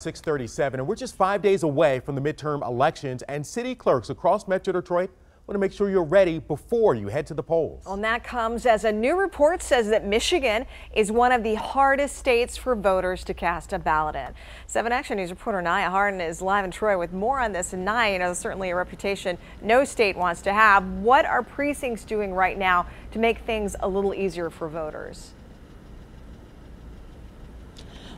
6:37, and we're just 5 days away from the midterm elections, and city clerks across Metro Detroit want to make sure you're ready before you head to the polls. Well, and that comes as a new report says that Michigan is one of the hardest states for voters to cast a ballot in. 7 Action News reporter Nia Harden is live in Troy with more on this. And Nia, you know, certainly a reputation no state wants to have. What are precincts doing right now to make things a little easier for voters?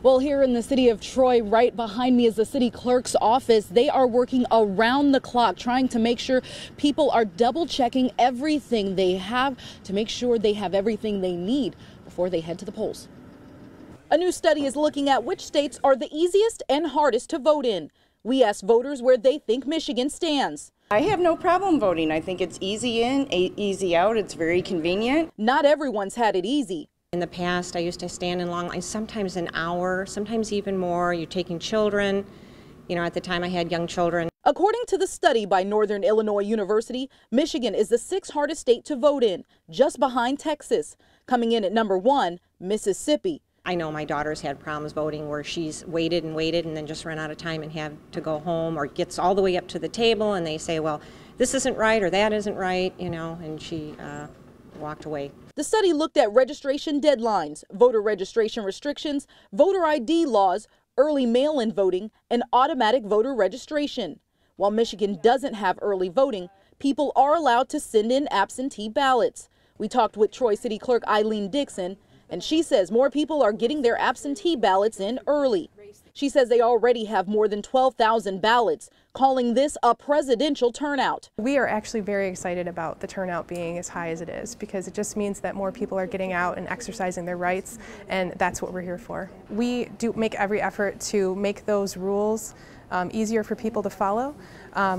Well, here in the city of Troy, right behind me is the city clerk's office. They are working around the clock, trying to make sure people are double checking everything they have to make sure they have everything they need before they head to the polls. A new study is looking at which states are the easiest and hardest to vote in. We asked voters where they think Michigan stands. I have no problem voting. I think it's easy in, easy out. It's very convenient. Not everyone's had it easy. In the past, I used to stand in long lines, sometimes an hour, sometimes even more. You're taking children. You know, at the time I had young children. According to the study by Northern Illinois University, Michigan is the 6th hardest state to vote in, just behind Texas. Coming in at number 1, Mississippi. I know my daughter's had problems voting where she's waited and waited and then just run out of time and had to go home, or gets all the way up to the table and they say, well, this isn't right or that isn't right, you know, and she walked away. The study looked at registration deadlines, voter registration restrictions, voter ID laws, early mail-in voting, and automatic voter registration. While Michigan doesn't have early voting, people are allowed to send in absentee ballots. We talked with Troy City Clerk Eileen Dixon, and she says more people are getting their absentee ballots in early. She says they already have more than 12,000 ballots, calling this a presidential turnout. We are actually very excited about the turnout being as high as it is, because it just means that more people are getting out and exercising their rights, and that's what we're here for. We do make every effort to make those rules easier for people to follow.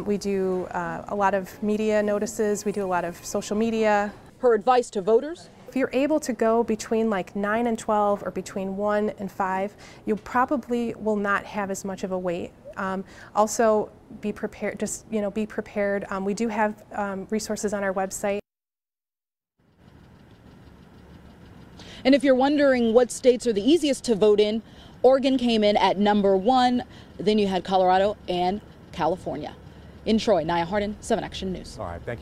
We do a lot of media notices, we do a lot of social media. Her advice to voters? If you're able to go between like 9 and 12 or between 1 and 5, you probably will not have as much of a wait. Also, be prepared. Just be prepared. We do have resources on our website. And if you're wondering what states are the easiest to vote in, Oregon came in at number 1. Then you had Colorado and California. In Troy, Nia Harden, 7 Action News. All right, thank you.